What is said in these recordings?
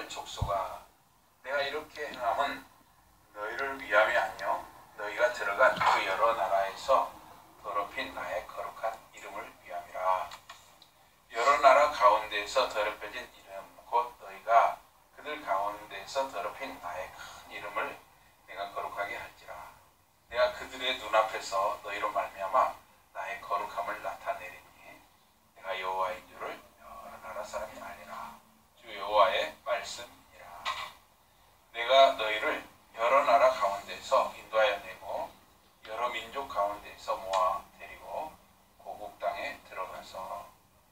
이스라엘 족속아, 내가 이렇게 행함은 너희를 위함이 아니요 너희가 들어간 그 여러 나라에서 더럽힌 나의 거룩한 이름을 위함이라. 여러 나라 가운데에서 더럽혀진 이름 곧 너희가 그들 가운데에서 더럽힌 나의 큰 이름을 내가 거룩하게 할지라. 내가 그들의 눈앞에서 너희로 말미암아 나의 거룩함을 나타내리니 내가 여호와인 줄을 여러 나라 사람이 알리라. 주 여호와의 말씀이라. 내가 너희를 여러 나라 가운데서 인도하여 내고 여러 민족 가운데서 모아 데리고 고국 땅에 들어가서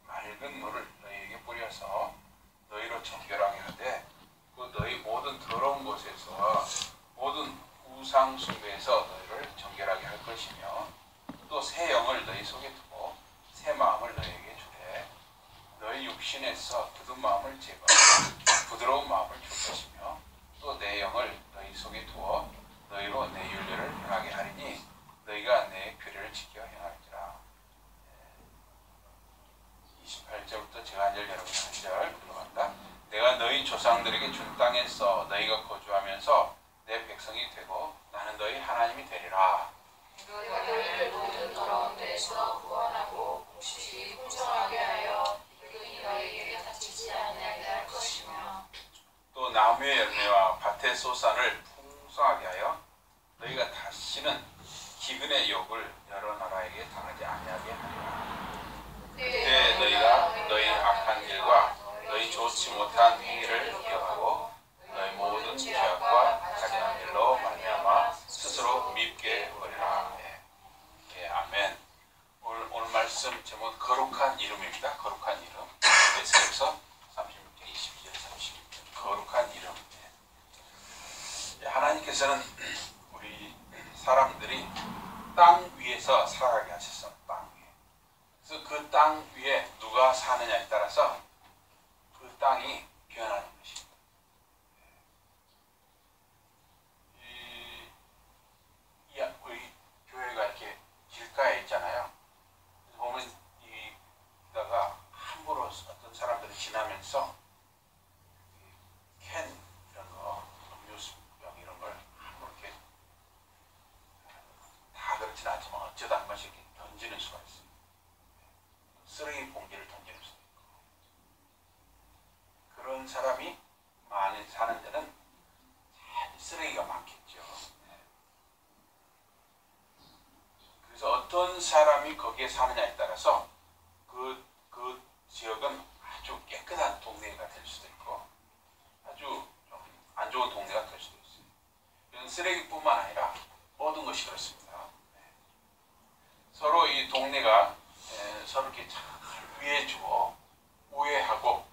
맑은 물을 너희에게 뿌려서 너희로 정결하게 하되 그 너희 모든 더러운 곳에서 모든 우상 숭배에서 너희를 정결하게 할 것이며 또 새 영을 너희 속에 두고 새 마음을 너희에게 주되 너희 육신에서 굳은 마음을 제거하고 부드러운 마음을 줄 것이며 또 내 영을 너희 속에 두어 너희로 내 윤례를 행하게 하리니 너희가 내 규례를 지켜 행할지라. 28절부터 제가 한 절 여러분 한 절 들어간다. 내가 너희 조상들에게 준 땅에서 너희가 거주하면서 내 백성이 되고 나는 너희 하나님이 되리라. 너희가 너희를 모든 더러운 데에서 구원하고 묵시히 풍성하게 하여 그들이 너희에게 다치지 아니하게 할 것이며 또 나무의 열매와 밭의 소산을 풍성하게 하여 너희가 다시는 기근의 욕을 여러 나라에게 당하지 아니하게 하리라. 그때 너희가 너희 악한 길과 너희 좋지 못한 행위를 기억하고 너희 모든 죄악과 가증한 일로 말미암아 스스로 밉게 버리라. 아멘. 오늘 말씀 제목 거룩한 이름입니다. 거룩한 이름. 에스겔서 36장 20절 36절 거룩한 이름. 하나님께서는 우리 사람들이 땅 위에서 살아가게 하셨어. 땅 위에. 그래서 그 땅 위에 누가 사느냐에 따라서 그 땅이 변하는 것입니다. 우리 교회가 이렇게 길가에 있잖아요. 보면 이다가 함부로 어떤 사람들이 지나면서 캔 이런 거, 음료수병 이런 걸 함부로 이렇게 다 그렇진 않지만 어쩌다 한 번씩 이렇게 던지는 수가 있어요. 쓰레기 봉지를 던지는 수가 있고. 그런 사람이 많이 사는 데는 쓰레기가 많겠죠. 그래서 어떤 사람이 거기에 사느냐에 따라서 그 지역은 아주 깨끗한 동네가 될 수도 있고 아주 좀 안 좋은 동네가 될 수도 있어요. 이건 쓰레기뿐만 아니라 모든 것이 그렇습니다. 서로 이 동네가 서로 이렇게 잘 위해주고 우애하고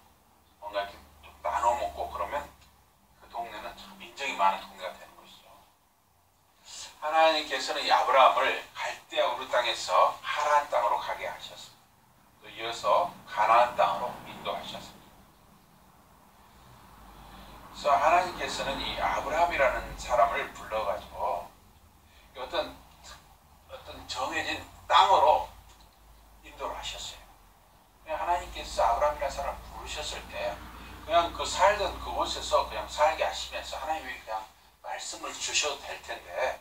뭔가 이렇게 좀 나눠 먹고 그러면 그 동네는 참 인정이 많은 동네가 되는 것이죠. 하나님께서는 이 아브라함을 갈대아 우르 땅에서 하란 땅으로 가게 하셨습니다. 또 이어서 가나안 땅으로 인도하셨습니다. 그래서 하나님께서는 이 아브라함이라는 사람을 불러가지고 어떤 정해진 땅으로 인도를 하셨어요. 하나님께서 아브라함이라는 사람을 부르셨을 때 그냥 그 살던 그곳에서 그냥 살게 하시면서 하나님이 그냥 말씀을 주셔도 될 텐데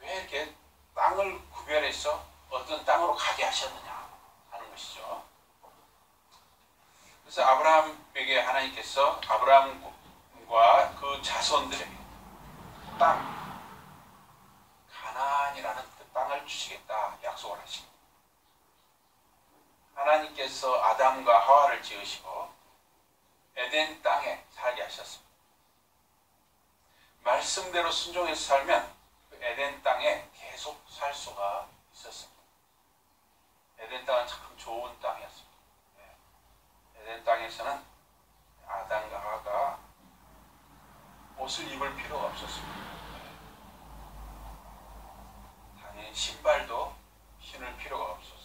왜 이렇게 땅을 구별해서 어떤 땅으로 가게 하셨느냐 하는 것이죠. 그래서 아브라함에게 하나님께서 아브라함과 그 자손들에게 땅 가나안이라는 그 땅을 주시겠다 약속을 하십니다. 하나님께서 아담과 하와를 지으시고 에덴 땅에 살게 하셨습니다. 말씀대로 순종해서 살면 그 에덴 땅에 계속 살 수가 있었습니다. 에덴 땅은 참 좋은 땅이었습니다. 에덴 땅에서는 아담과 하와가 옷을 입을 필요가 없었습니다. 당연히 신발도 신을 필요가 없었습니다.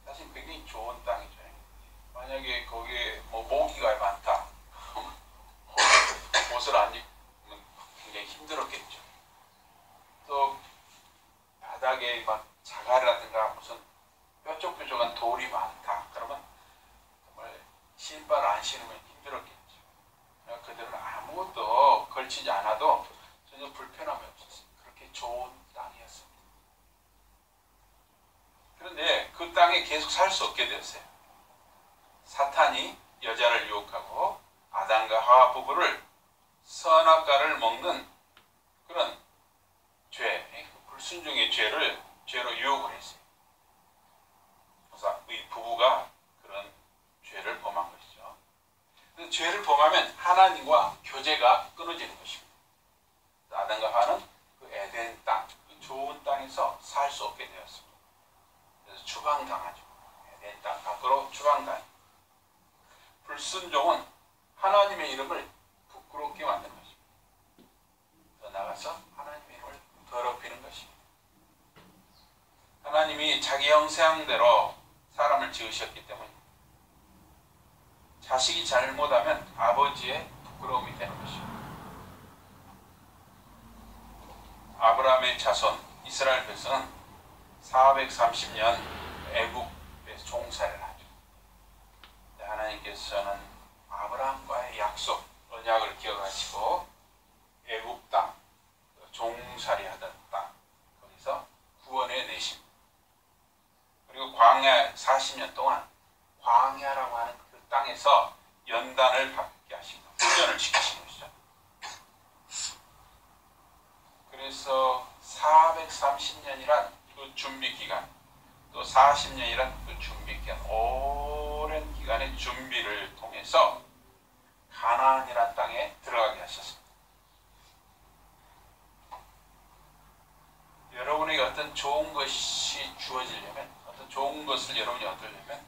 사실 굉장히 좋은 땅이죠. 만약에 거기에 모기가 많다. 옷을 안 입으면 굉장히 힘들었겠죠. 또 바닥에 막 자갈이라든가 무슨 뾰족뾰족한 돌이 많다. 그러면 정말 신발 안 신으면 힘들었겠죠. 계속 살 수 없게 되었어요. 사탄이 여자를 유혹하고 아담과 하와 부부를 선악과를 먹는 그런 죄, 불순종의 죄로 유혹을 했어요. 그래서 이 부부가 그런 죄를 범한 것이죠. 죄를 범하면 하나님과 교제가 끊어지는 것입니다. 아담과 하와는 그 에덴 땅, 그 좋은 땅에서 살 수 없게 되었습니다. 그래서 추방당하죠. 에덴 땅 밖으로 추방당해요. 불순종은 하나님의 이름을 부끄럽게 만드는 것입니다. 더 나아가서 하나님의 이름을 더럽히는 것입니다. 하나님이 자기 형상대로 사람을 지으셨기 때문입니다. 자식이 잘못하면 아버지의 부끄러움이 되는 것입니다. 아브라함의 자손 이스라엘 백성은 430년 애굽에서 종살이를 하죠. 하나님께서는 아브라함과의 약속, 언약을 기억하시고 애굽 땅, 종살이 하던 땅, 거기서 구원해 내십니다. 그리고 광야 40년 동안 광야라고 하는 그 땅에서 연단을 받게 하십니다. 훈련을 시키시는 것이죠. 그래서 430년이란 그 준비 기간, 또 40년이란 그 준비 기간, 오랜 기간의 준비를 통해서 가나안이라는 땅에 들어가게 하셨습니다. 여러분에게 어떤 좋은 것이 주어지려면, 어떤 좋은 것을 여러분이 얻으려면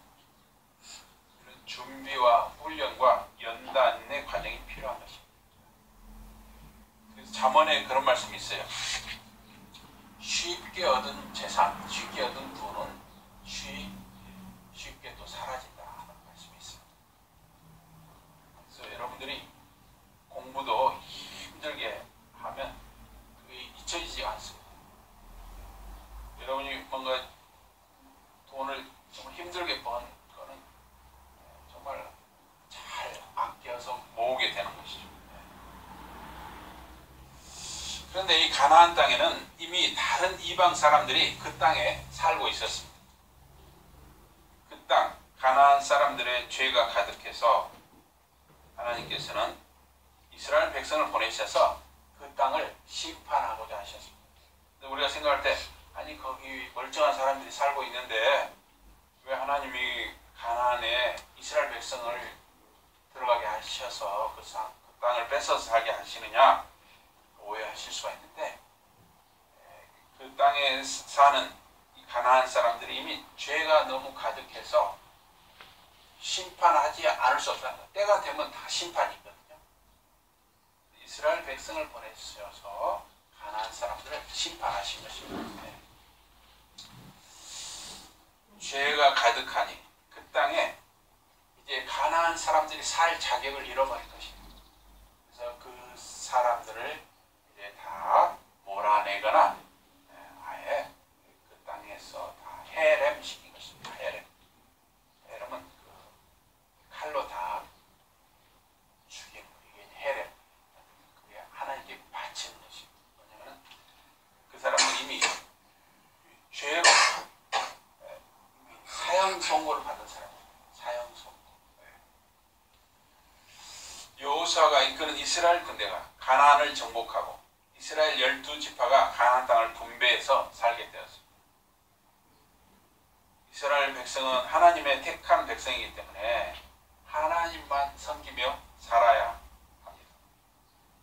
그런 준비와 훈련과 연단의 과정이 필요한 것입니다. 그래서 잠언에 그런 말씀이 있어요. 쉽게 얻은 재산, 쉽게 얻은 돈은 쉽게 또 사라진다 하는 말씀이 있습니다. 그래서 여러분들이 공부도 힘들게 하면 그게 잊혀지지 않습니다. 여러분이 뭔가 돈을 정말 힘들게 번 거는 정말 잘 아껴서 모으게 되는 것이죠. 그런데 이 가나안 땅에는 이미 다른 이방 사람들이 그 땅에 살고 있었습니다. 그 땅, 가나안 사람들의 죄가 가득해서 하나님께서는 이스라엘 백성을 보내셔서 그 땅을 심판하고자 하셨습니다. 우리가 생각할 때 아니 거기 멀쩡한 사람들이 살고 있는데 왜 하나님이 가나안에 이스라엘 백성을 들어가게 하셔서 그 땅을 뺏어서 살게 하시느냐 오해하실 수가 있는데, 그 땅에 사는 가나안 사람들이 이미 죄가 너무 가득해서 심판하지 않을 수 없다는 것. 때가 되면 다 심판이 있거든요. 이스라엘 백성을 보내셔서 가나안 사람들을 심판하신 것입니다. 죄가 가득하니 그 땅에 이제 가나안 사람들이 살 자격을 잃어버린 것입니다. 그래서 그 사람들을 이제 다 몰아내거나 아예 그 땅에서 다 해렘시킨 것입니다. 해렘은 그 칼로 다 죽이는 거예요. 이게 해렘. 그게 하나님께 바치는 것입니다. 왜냐하면 그 사람은 이미 죄로 사형 선고를 받은 사람입니다. 사형 선고. 여호수아가 이끄는 이스라엘 군대가 가나안을 정복하고 이스라엘 12지파가 가나안 땅을 분배해서 살게 되었습니다. 이스라엘 백성은 하나님의 택한 백성이기 때문에 하나님만 섬기며 살아야 합니다.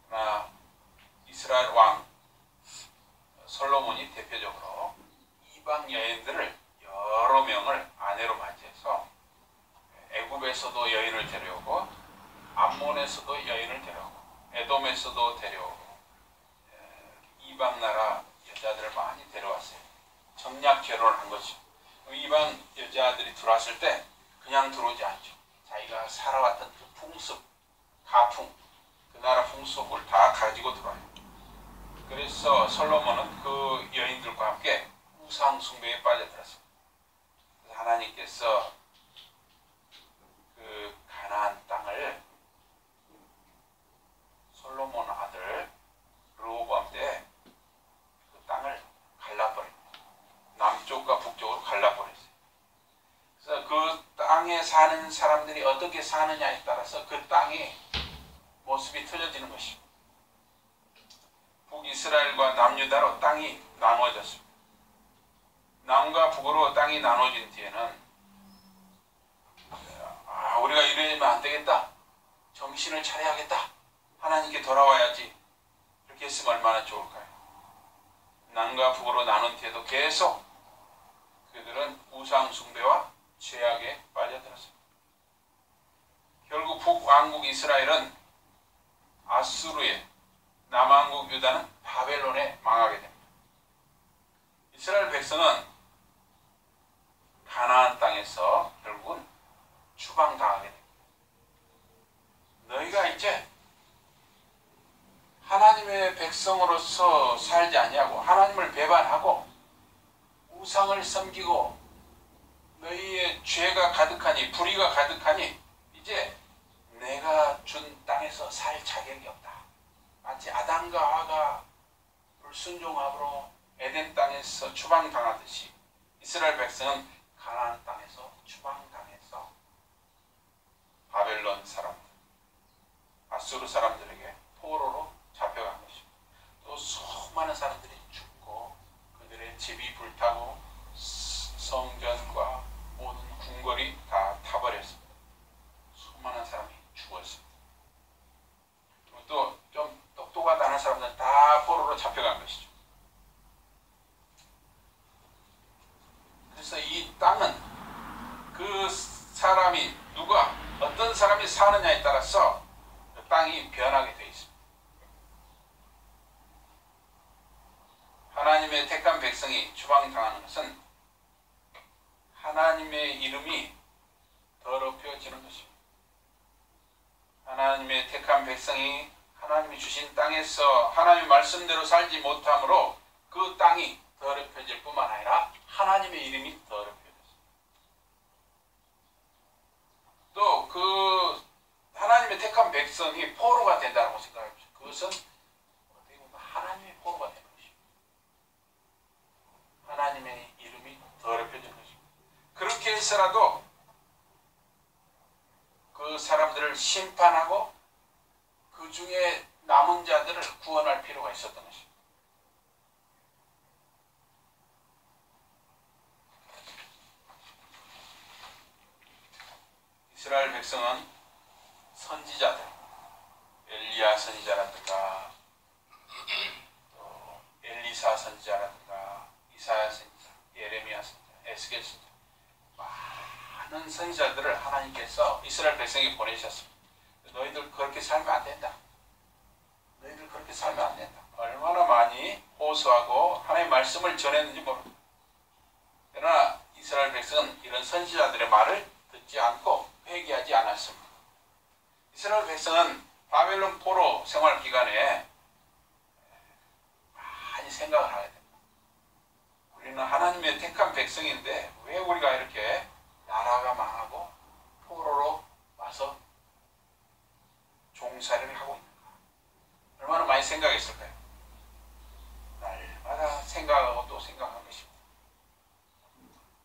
그러나 이스라엘 왕 솔로몬이 대표적으로 이방 여인들을 여러 명을 아내로 맞이해서 애굽에서도 여인을 데려오고 암몬에서도 여인을 데려오고 에돔에서도 데려오고 이방 나라 여자들을 많이 데려왔어요. 정략 결혼을 한 거죠. 이방 여자들이 들어왔을 때 그냥 들어오지 않죠. 자기가 살아왔던 그 풍습, 가풍, 그 나라 풍습을 다 가지고 들어와요. 그래서 솔로몬은 그 여인들과 함께 우상 숭배에 빠져들었습니다. 그래서 하나님께서 그 가나안 땅을 솔로몬 아들 르호보암 때 그 땅을 갈라버립니다. 남쪽과 북쪽으로 갈라버렸어요. 땅에 사는 사람들이 어떻게 사느냐에 따라서 그 땅이 모습이 틀려지는 것입니다. 북이스라엘과 남유다로 땅이 나누어졌습니다. 남과 북으로 땅이 나눠진 뒤에는 우리가 이러면 안 되겠다. 정신을 차려야겠다. 하나님께 돌아와야지. 이렇게 했으면 얼마나 좋을까요? 남과 북으로 나눈 뒤에도 계속 그들은 우상 숭배와 죄악에 빠져들었습니다. 결국 북왕국 이스라엘은 아수르에, 남왕국 유다는 바벨론에 망하게 됩니다. 이스라엘 백성은 가나안 땅에서 결국은 추방당하게 됩니다. 너희가 이제 하나님의 백성으로서 살지 아니하고 하나님을 배반하고 우상을 섬기고 너희의 죄가 가득하니 불의가 가득하니 이제 내가 준 땅에서 살 자격이 없다. 마치 아담과 하와가 불순종함으로 에덴 땅에서 추방당하듯이 이스라엘 백성은 가나안 땅에서 추방당해서 바벨론 사람들, 아수르 사람들에게 포로로 잡혀간 것입니다. 또 수많은 사람들이 죽고 그들의 집이 불타고 성전과 모든 궁궐이 다 타버렸습니다. 수많은 사람이 죽었습니다. 또 좀 똑똑하다는 사람들은 다 포로로 잡혀간 것이죠. 그래서 이 땅은 그 사람이 누가 어떤 사람이 사느냐에 따라서 그 땅이 변하게 되어 있습니다. 하나님의 택한 백성이 추방당하는 것은 하나님의 이름이 더럽혀지는 것입니다. 하나님의 택한 백성이 하나님이 주신 땅에서 하나님의 말씀대로 살지 못함으로 그 땅이 더럽혀질 뿐만 아니라 하나님의 이름이 더럽혀졌습니다. 또 그 하나님의 택한 백성이 포로가 된다고 생각합니다. 그것은 어떻게 보면 하나님의 포로가 되는 것입니다. 하나님의 이름이 더럽혀지는 것입니다. 그렇게 해서라도 그 사람들을 심판하고 그 중에 남은 자들을 구원할 필요가 있었던 것입니다. 이스라엘 백성은 선지자들, 엘리야 선지자라든가 또 엘리사 선지자라든가 이사야 선지자, 예레미야 선지자, 에스겔 선지자 많은 선지자들을 하나님께서 이스라엘 백성이 보내셨습니다. 너희들 그렇게 살면 안 된다. 너희들 그렇게 살면 안 된다. 얼마나 많이 호소하고 하나님의 말씀을 전했는지 모릅니다. 그러나 이스라엘 백성은 이런 선지자들의 말을 듣지 않고 회개하지 않았습니다. 이스라엘 백성은 바벨론 포로 생활 기간에 많이 생각을 하게 됩니다. 우리는 하나님의 택한 백성인데 왜 우리가 이렇게 나라가 망하고 포로로 와서 종살이를 하고 있는가? 얼마나 많이 생각했을까요? 날마다 생각하고 또 생각한 것입니다.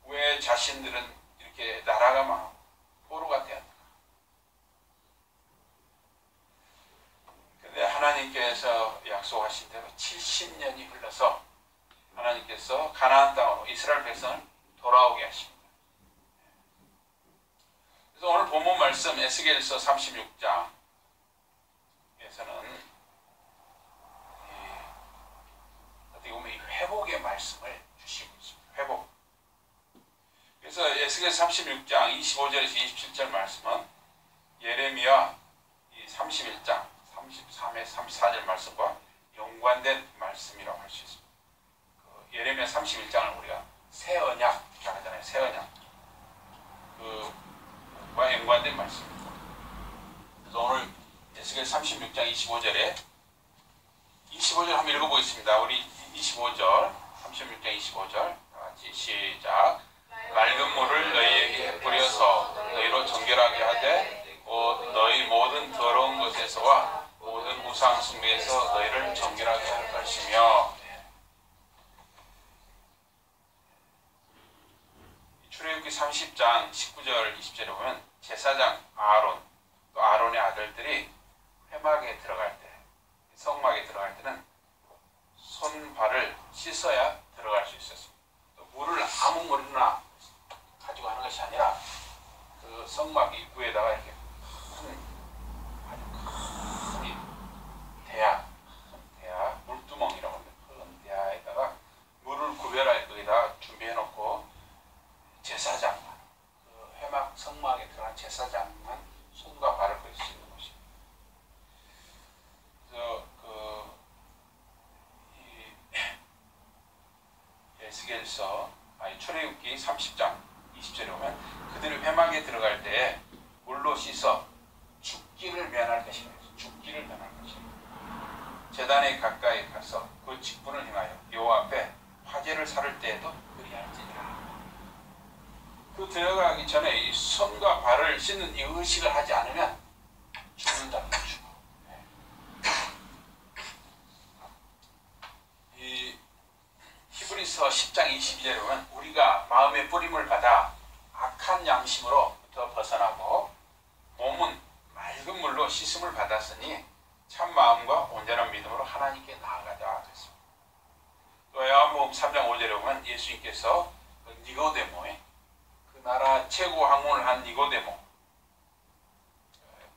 왜 자신들은 이렇게 나라가 망하고 포로가 되었는가? 그런데 하나님께서 약속하신 대로 70년이 흘러서 하나님께서 가나안 땅으로 이스라엘 백성을 돌아오게 하십니다. 그래서 오늘 본문 말씀 에스겔서 36장 에서는 어떻게 보면 회복의 말씀을 주시고 있습니다. 회복. 그래서 에스겔 36장 25절에서 27절 말씀은 예레미야 31장 33에 34절 말씀과 연관된 말씀이라고 할 수 있습니다. 그 예레미야 31장을 우리가 새 언약이라고 하잖아요. 새 언약. 그와 연관된 말씀입니다. 그래서 오늘 에스겔 36장 25절에 25절 한번 읽어보겠습니다. 우리 25절 36장 25절 다 같이 시작. 맑은 물을 너희에게 뿌려서 너희로 정결하게 하되 곧 너희 모든 더러운 것에서와 모든 우상 숭배에서 너희를 정결하게 할 것이며. 출애굽기 30장 19절 20절에 보면 제사장 아론 또 아론의 아들들이 회막에 들어갈 때 성막에 들어갈 때는 손발을 씻어야 들어갈 수 있었습니다. 또 물을 아무 물이나 가지고 하는 것이 아니라 그 성막 입구에다가 이렇게 큰 대야, 물두멍이라고 합니다. 큰 대야에다가 물을 구별할 거기다 준비해 놓고 제사장만, 그 회막 성막에 들어간 제사장만 손과 발을 거길 수 있는 곳입니다. 그래서 에스겔서 출애굽기 30장 20절에 보면 그들이 회막에 들어갈 때 물로 씻어 죽기를 면할 것이다. 죽기를 면할 것이다. 제단에 가까이 가서 그 직분을 행하여 여호와 앞에 화제를 살을 때에도 그리할지니라. 그 들어가기 전에 이 손과 발을 씻는 이 의식을 하지 않으면 죽는다는 거죠. 이 히브리서 10장 22절에 보면 우리가 마음의 뿌림을 받아 악한 양심으로부터 벗어나고 몸은 맑은 물로 씻음을 받았으니 참 마음과 온전한 믿음으로 하나님께 나아가자 그랬습니다. 또 요한복음 3장 5절에 보면 예수님께서 니고데모의 그 나라 최고 학문을 한 니고데모,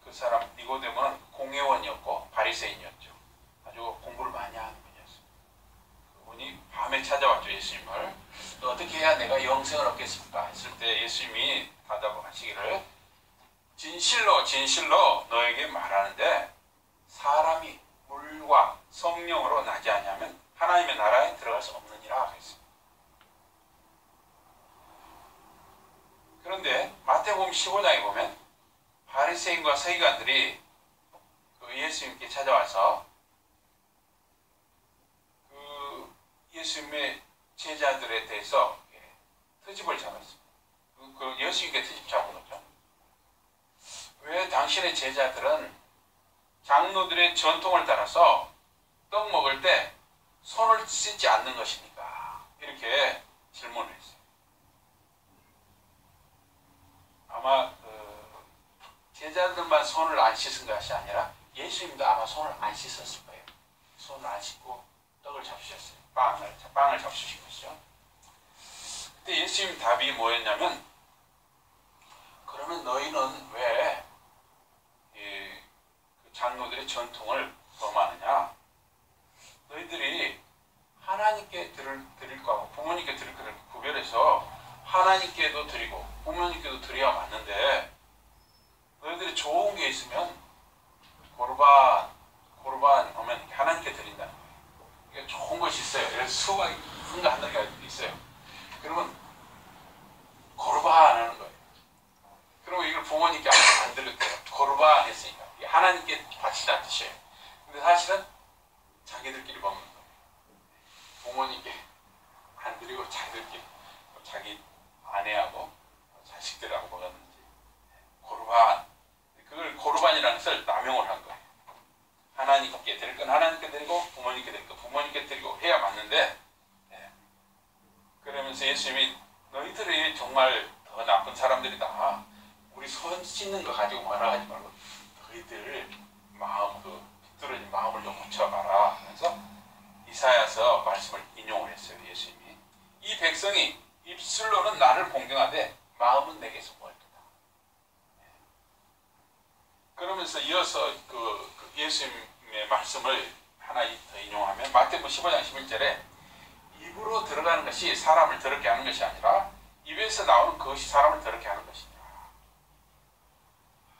그 사람 니고데모는 공회원이었고 바리새인이었죠. 아주 공부를 많이 하는 분이었어요. 그분이 밤에 찾아왔죠. 예수님을. 어떻게 해야 내가 영생을 얻겠습니까? 했을 때 예수님이 대답하시기를 진실로 진실로 너에게 말하는데 사람이 물과 성령으로 나지 아니하면 하나님의 나라에 들어갈 수 없느니라 그랬습니다. 그런데 마태복음 15장에 보면 바리새인과 서기관들이 그 예수님께 찾아와서 그 예수님의 제자들에 대해서 트집을 잡았습니다. 그 예수님께 트집 잡아놓죠. 왜 당신의 제자들은 장로들의 전통을 따라서 떡 먹을 때 손을 씻지 않는 것입니까? 이렇게 질문을 했어요. 아마 제자들만 손을 안 씻은 것이 아니라 예수님도 아마 손을 안 씻었을 거예요. 손을 안 씻고 떡을 잡수셨어요. 빵을 잡수신 것이죠. 그때 예수님 답이 뭐였냐면 그러면 너희는 왜 장로들의 전통을 범하느냐? 너희들이 하나님께 드릴 거하고 부모님께 드릴 거를 구별해서 하나님께도 드리고 부모님께도 드려야 맞는데 너희들이 좋은 게 있으면 고르반 하면 하나님께 드린다는 거예요. 그러니까 좋은 것이 있어요. 그래서 수박이 한가한 개가 있어요. 그러면 고르반 하는 거예요. 그러면 이걸 부모님께 안 드릴 때요. 고르반 했으니까 하나님께 바치다는 뜻이에요. 근데 사실은 자기들끼리 먹는 거예요. 부모님께 안 드리고 자기들끼리 자기 아내하고 자식들하고 먹었는지 고르반, 그걸 고르반이라는 것을 남용을 한 거예요. 하나님께 드릴 건 하나님께 드리고 부모님께 드릴 건 부모님께 드리고 해야 맞는데 그러면서 예수님이 너희들이 정말 더 나쁜 사람들이다. 우리 손 씻는 거 가지고 뭐라 하지 말고 너희들 마음 비뚤어진 마음을 좀 고쳐봐라. 그래서 이사야서 말씀을 인용을 했어요. 예수님이 이 백성이 입술로는 나를 공경하되 마음은 내게서 멀다. 그러면서 이어서 그 예수님의 말씀을 하나 더 인용하면 마태복음 15장 11절에 입으로 들어가는 것이 사람을 더럽게 하는 것이 아니라 입에서 나오는 그것이 사람을 더럽게 하는 것이다.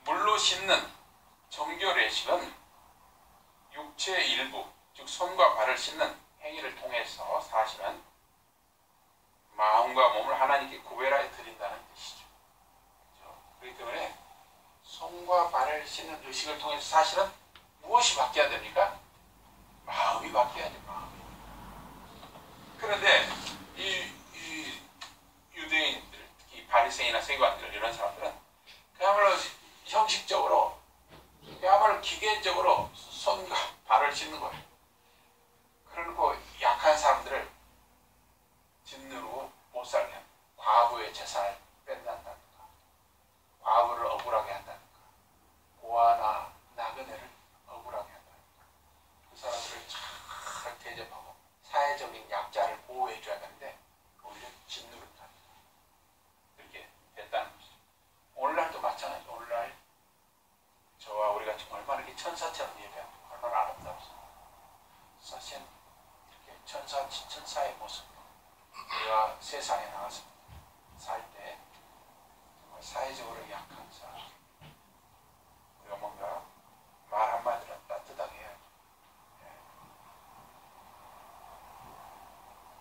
물로 씻는 정교 레식은 육체의 일부, 즉 손과 발을 씻는 행위를 통해서 사실은 마음과 몸을 하나님께 구별하여 드린다는 뜻이죠. 그렇죠? 그렇기 때문에 손과 발을 씻는 의식을 통해서 사실은 무엇이 바뀌어야 됩니까? 마음이 바뀌어야죠. 마음이. 그런데 이 유대인들, 특히 바리새인이나 세관들 이런 사람들은 그야말로 형식적으로 그야말로 기계적으로 손과 발을 씻는 거예요. 그러고 약한 사람들을 짓누르고 못 살게 하는 과부의 재산을 뺀다든가 착한 사람. 우리가 뭔가 말 한마디로 따뜻하게 해야죠.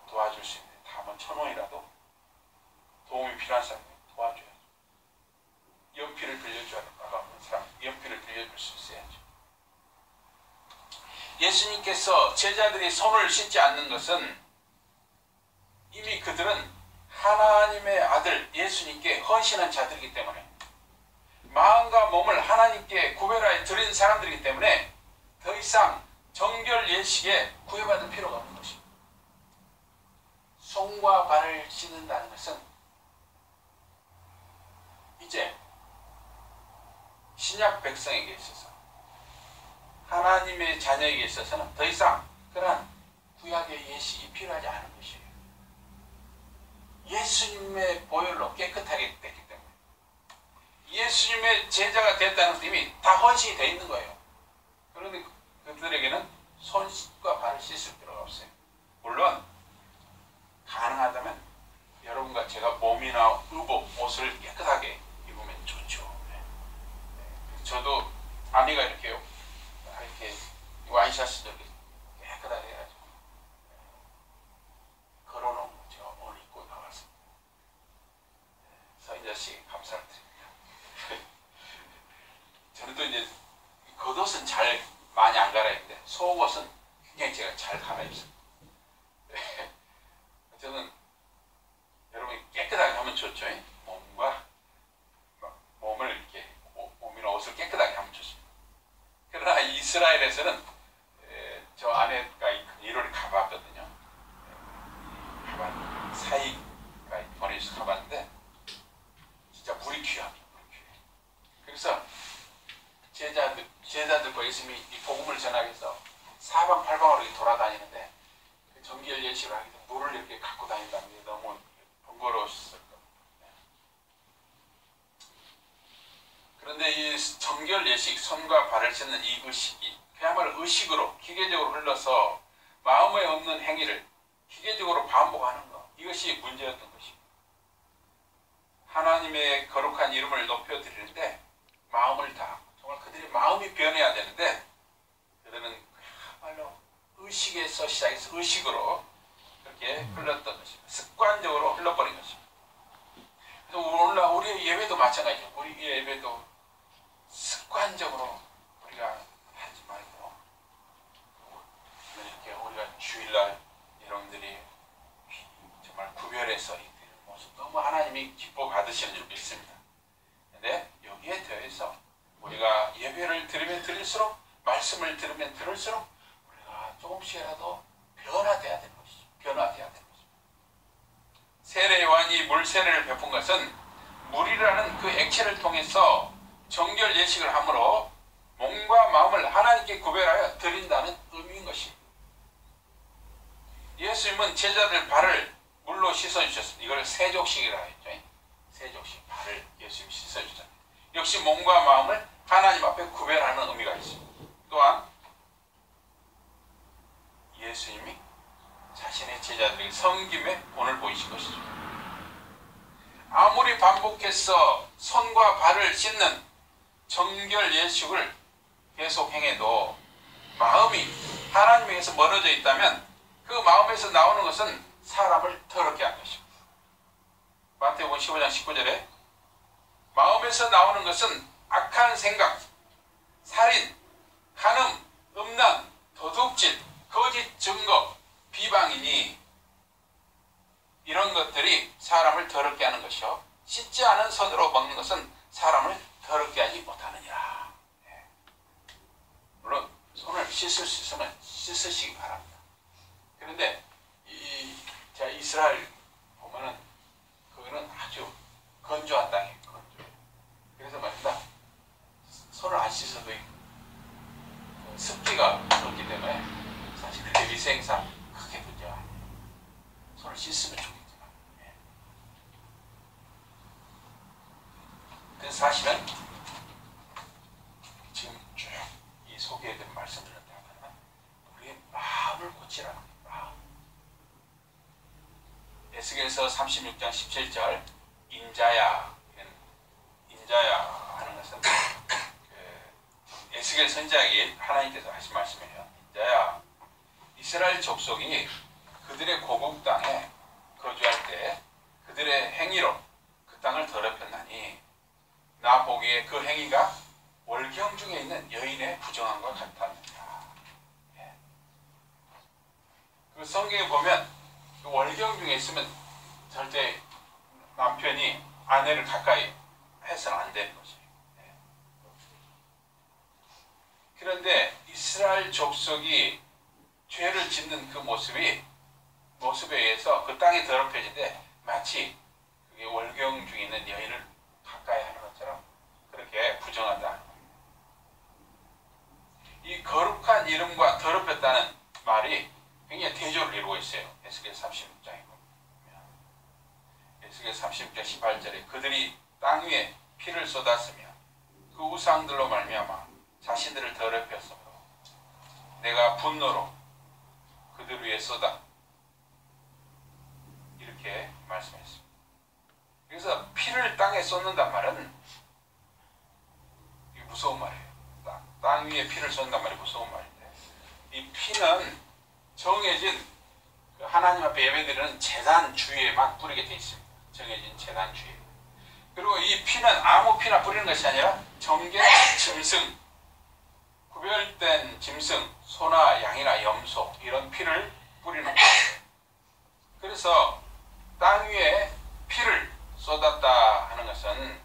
도와줄 수 있는데 다만 1,000원이라도 도움이 필요한 사람이 도와줘야죠. 연필을 빌려줘야 나가 없는 사람 연필을 빌려줄 수 있어야죠. 예수님께서 제자들이 손을 씻지 않는 것은 이미 그들은 하나님의 아들 예수님께 헌신한 자들이기 때문에, 마음과 몸을 하나님께 구별하여 드린 사람들이기 때문에 더 이상 정결 예식에 구애받을 필요가 없는 것입니다. 손과 발을 씻는다는 것은 이제 신약 백성에게 있어서, 하나님의 자녀에게 있어서는 더 이상 그러한 구약의 예식이 필요하지 않은 것이에요. 예수님의 보혈로 깨끗하게 됐기 때문에, 예수님의 제자가 됐다는 것은 이미 다 헌신이 되어 있는 거예요. 그런데 그들에게는 손과 발을 씻을 필요가 없어요. 물론 가능하다면 여러분과 제가 몸이나 의복, 옷을 깨끗하게 입으면 좋죠. 저도 아내가 이렇게 와이셔츠도 이렇게 깨끗하게 해가지고 걸어놓은 거 제가 오늘 입고 나왔습니다. 서인자 씨 감사를 드립니다. 저는 또 이제 겉옷은 잘 많이 안 갈아입는데 속옷은 굉장히 제가 잘 갈아입습니다. 저는 여러분이 깨끗하게 하면 좋죠. 몸을 이렇게 몸이나 옷을 깨끗하게 하면 좋습니다. 그러나 이스라엘에서는 저 아내가 1월에 가봤거든요. 사이가 보내서 가봤는데 진짜 물이 귀합니다. 그래서 제자들과 예수님이 이 복음을 전하기 위해서 사방팔방으로 돌아다니는데 정결 예식을 하기 때문에 물을 이렇게 갖고 다닌다는 게 너무 번거로웠을 겁니다. 그런데 이 정결 예식, 손과 발을 씻는 이 의식이 그야말로 의식으로 기계적으로 흘러서 마음에 없는 행위를 기계적으로 반복하는 것, 이것이 문제였던 것입니다. 하나님의 거룩한 이름을 높여드리는데 마음을 다, 정말 그들의 마음이 변해야 되는데 그들은 그야말로 의식에서 시작해서 의식으로 그렇게 흘렀던 것입니다. 습관적으로 흘러버린 것입니다. 그래서 오늘날 우리의 예배도 마찬가지죠. 우리 예배도 습관적으로 우리가 하지 말고, 이렇게 우리가 주일날 여러분들이 정말 구별해서 이 모습 너무 하나님이 기뻐 받으시는 줄 믿습니다. 근데 여기에 더해서 우리가 예배를 드리면 드릴수록, 말씀을 들으면 들을수록 우리가 조금씩이라도 변화돼야 되는 것이죠. 변화돼야 되는 것이죠. 세례 요한이 물 세례를 베푼 것은 물이라는 그 액체를 통해서 정결 예식을 함으로 몸과 마음을 하나님께 구별하여 드린다는 의미인 것입니다. 예수님은 제자들 발을 물로 씻어주셨습니다. 이걸 세족식이라 했죠. 세족식, 발을 예수님이 씻어주셨습니다. 역시 몸과 마음을 하나님 앞에 구별하는 의미가 있습니다. 또한 예수님이 자신의 제자들에게 섬김의 본을 보이신 것이죠. 아무리 반복해서 손과 발을 씻는 정결 예식을 계속 행해도 마음이 하나님에게서 멀어져 있다면 그 마음에서 나오는 것은 사람을 더럽게 한 것입니다. 마태복음 15장 19절에 마음에서 나오는 것은 악한 생각, 살인, 간음, 음란, 도둑질, 거짓 증거, 비방이니 이런 것들이 사람을 더럽게 하는 것이요, 씻지 않은 손으로 먹는 것은 사람을 더럽게 하지 못하느니라. 물론 손을 씻을 수 있으면 씻으시기 바랍니다. 그런데 제가 이스라엘 보면은 그거는 아주 건조한 땅이에요. 건조해요. 그래서 말입니다. 손을 안 씻어도 습기가 없기 때문에 사실 그게 위생상 크게 문제가 아니에요. 손을 씻으면 좋겠지만. 그래서 사실은 지금 쭉 이 소개해드린 말씀을 듣다가 우리의 마음을 고치라는 거예요. 마음. 에스겔서 36장 17절 인자야, 인자야 하는 것은 에스겔 선지자에게 하나님께서 하신 말씀이에요. 인자야, 이스라엘 족속이 그들의 고국 땅에 거주할 때 그들의 행위로 그 땅을 더럽혔나니 나 보기에 그 행위가 월경 중에 있는 여인의 부정함과 같았느니라. 예. 그 성경에 보면 그 월경 중에 있으면 절대 남편이 아내를 가까이 해서는 안 되는 것이에요. 예. 그런데 이스라엘 족속이 죄를 짓는 그 모습에 의해서 그 땅이 더럽혀진데 마치 그게 월경 중에 있는 여인을 가까이 하는 것처럼 그렇게 부정하다. 이 거룩한 이름과 더럽혔다는 말이 굉장히 대조를 이루고 있어요. 에스겔 36장이고. 에스겔 36장 18절에 그들이 땅 위에 피를 쏟았으며 그 우상들로 말미암아 자신들을 더럽혔으므로 내가 분노로 그들 위에 쏟아 이렇게 말씀했습니다. 그래서 피를 땅에 쏟는단 말은 이게 무서운 말이에요. 땅 위에 피를 쏟는단 말이 무서운 말인데 이 피는 정해진 하나님 앞에 예배드리는 제단 주위에만 뿌리게 되어 있습니다. 정해진 제단 주위에. 그리고 이 피는 아무 피나 뿌리는 것이 아니라 정결한 짐승, 구별된 짐승, 소나 양이나 염소 이런 피를 뿌리는 거예요. 그래서 땅 위에 피를 쏟았다 하는 것은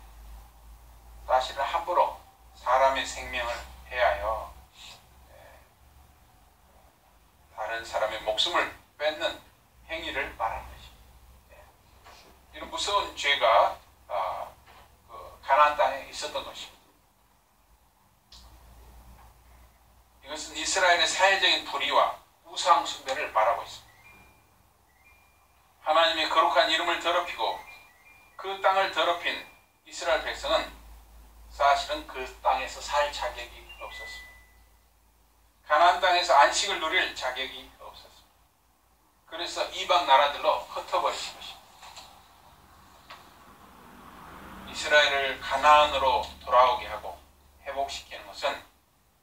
사실은 함부로 사람의 생명을 해하여 다른 사람의 목숨을 뺏는 행위를 말하는 것입니다. 이런 무서운 죄가 가나안 땅에 있었던 것입니다. 이것은 이스라엘의 사회적인 불의와 우상 숭배를 말하고 있습니다. 하나님의 거룩한 이름을 더럽히고 그 땅을 더럽힌 이스라엘 백성은 사실은 그 땅에서 살 자격이 없었습니다. 가나안 땅에서 안식을 누릴 자격이 없었습니다. 그래서 이방 나라들로 흩어버리신 것입니다. 이스라엘을 가나안으로 돌아오게 하고 회복시키는 것은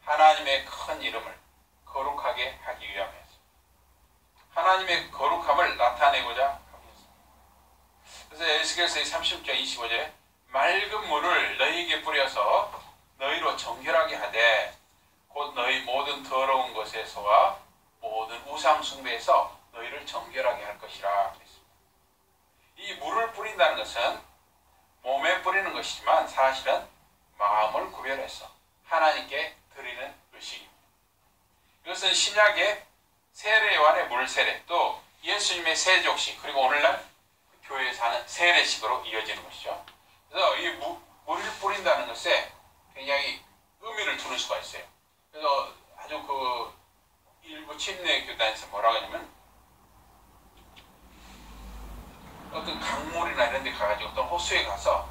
하나님의 큰 이름을 거룩하게 하기 위함이었습니다. 하나님의 거룩함을 나타내고자 합니다. 그래서 에스겔서의 30장 25절에 맑은 물을 너희에게 뿌려서 너희로 정결하게 하되 곧 너희 모든 더러운 것에서와 모든 우상 숭배에서 너희를 정결하게 할 것이라 그랬습니다. 이 물을 뿌린다는 것은 몸에 뿌리는 것이지만 사실은 마음을 구별해서 하나님께 드리는 의식입니다. 이것은 신약의 세례요한의 물세례 또 예수님의 세족식 그리고 오늘날 교회에서 하는 세례식으로 이어지는 것이죠. 그래서 이 물을 뿌린다는 것에 굉장히 의미를 두는 수가 있어요. 그래서 아주 그 일부 침례 교단에서 뭐라고 하냐면 어떤 강물이나 이런 데 가가지고 어떤 호수에 가서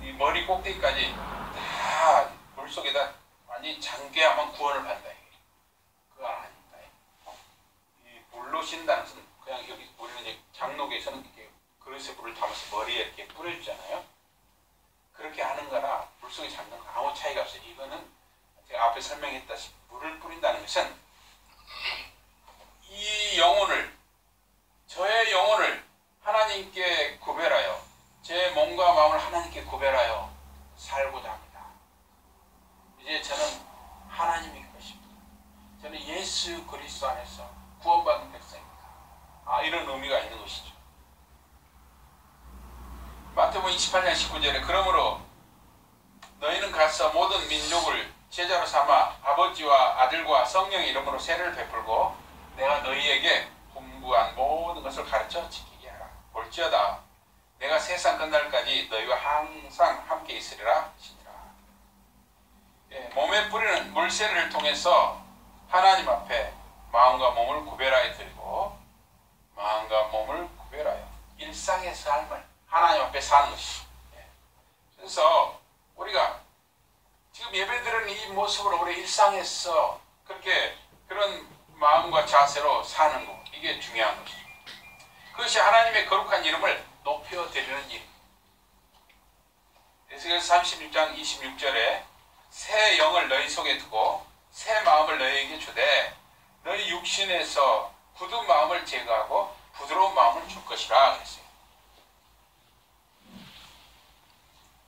이 머리 꼭대기까지 다 물속에다 완전히 잠겨야만 구원을 받는다. 그거 아닙니다. 이 물로 쉰다는 것은 그냥 여기 우리는 이제 장로교에서는 이렇게 그릇에 물을 담아서 머리에 이렇게 뿌려주잖아요. 그렇게 하는 거나 물속에 잠는 거 아무 차이가 없어요. 이거는 제가 앞에 설명했다시피 물을 뿌린다는 것은 이 영혼을 저의 영혼을 하나님께 구별하여 제 몸과 마음을 하나님께 구별하여 살고자 합니다. 이제 저는 하나님의 것입니다. 저는 예수 그리스도 안에서 구원받은 백성입니다. 이런 의미가 있는 것이죠. 마태복음 28장 19절에 그러므로 너희는 가서 모든 민족을 제자로 삼아 아버지와 아들과 성령의 이름으로 세례를 베풀고 내가 너희에게 분부한 모든 것을 가르쳐 지키게 하라. 볼지어다 내가 세상 끝날까지 너희와 항상 함께 있으리라 하시니라. 몸에 뿌리는 물세례를 통해서 하나님 앞에 마음과 몸을 구별하여 드리고 마음과 몸을 구별하여 일상의 삶을 하나님 앞에 사는 것이죠. 그래서 우리가 지금 예배드리는 이 모습으로 우리 일상에서 그렇게 그런 마음과 자세로 사는 것 이게 중요한 것이죠. 그것이 하나님의 거룩한 이름을 높여드리는 일. 에스겔서 36장 26절에 새 영을 너희 속에 두고 새 마음을 너희에게 주되 너희 육신에서 굳은 마음을 제거하고 부드러운 마음을 줄 것이라 그랬어요.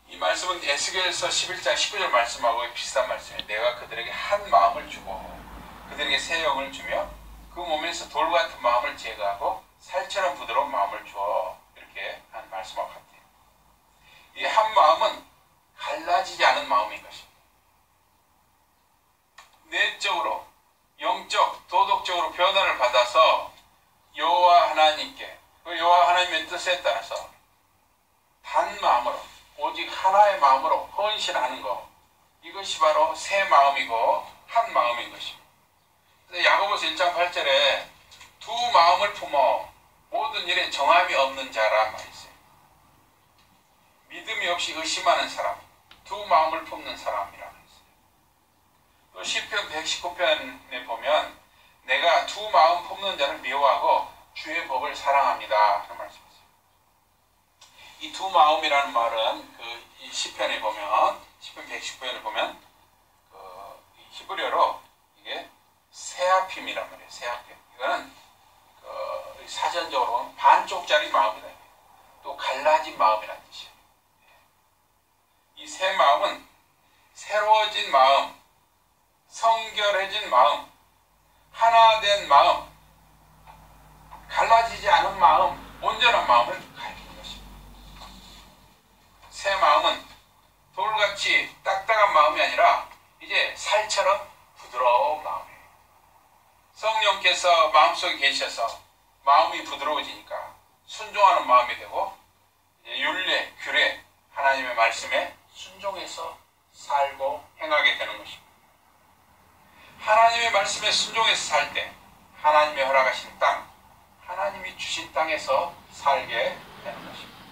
이 말씀은 에스겔서 11장 19절 말씀하고 비슷한 말씀이에요. 내가 그들에게 한 마음을 주고 그들에게 새 영을 주며 그 몸에서 돌 같은 마음을 제거하고 살처럼 부드러운 마음을 주어, 이렇게 한 말씀하고 같아요. 이 한 마음은 갈라지지 않은 마음인 것입니다. 내적으로 영적 도덕적으로 변화를 받아서 여호와 하나님께, 그 여호와 하나님의 뜻에 따라서 한 마음으로 오직 하나의 마음으로 헌신하는 것, 이것이 바로 새 마음이고 한 마음인 것입니다. 야고보서 1장 8절에 두 마음을 품어 모든 일에 정함이 없는 자란 말이 있어요. 믿음이 없이 의심하는 사람, 두 마음을 품는 사람이라고 했어요. 또 시편 119편에 보면 내가 두 마음 품는 자를 미워하고 주의 법을 사랑합니다 하는 말씀이 있어요. 이 두 마음이라는 말은 이 시편에 보면, 시편 119편에 보면 히브리어로 이게 세아핌이란 말이에요. 세아핌. 이거는 사전적으로 보면 반쪽짜리 마음이다. 또 갈라진 마음이라는 뜻이에요. 이 새 마음은 새로워진 마음, 성결해진 마음, 하나된 마음, 갈라지지 않은 마음, 온전한 마음을 가리키는 것입니다. 새 마음은 돌같이 딱딱한 마음이 아니라 이제 살처럼 부드러운 마음이에요. 성령께서 마음속에 계셔서 마음이 부드러워지니까 순종하는 마음이 되고, 이제 율례, 규례, 하나님의 말씀에 순종해서 살고 행하게 되는 것입니다. 하나님의 말씀에 순종해서 살 때 하나님의 허락하신 땅, 하나님이 주신 땅에서 살게 되는 것입니다.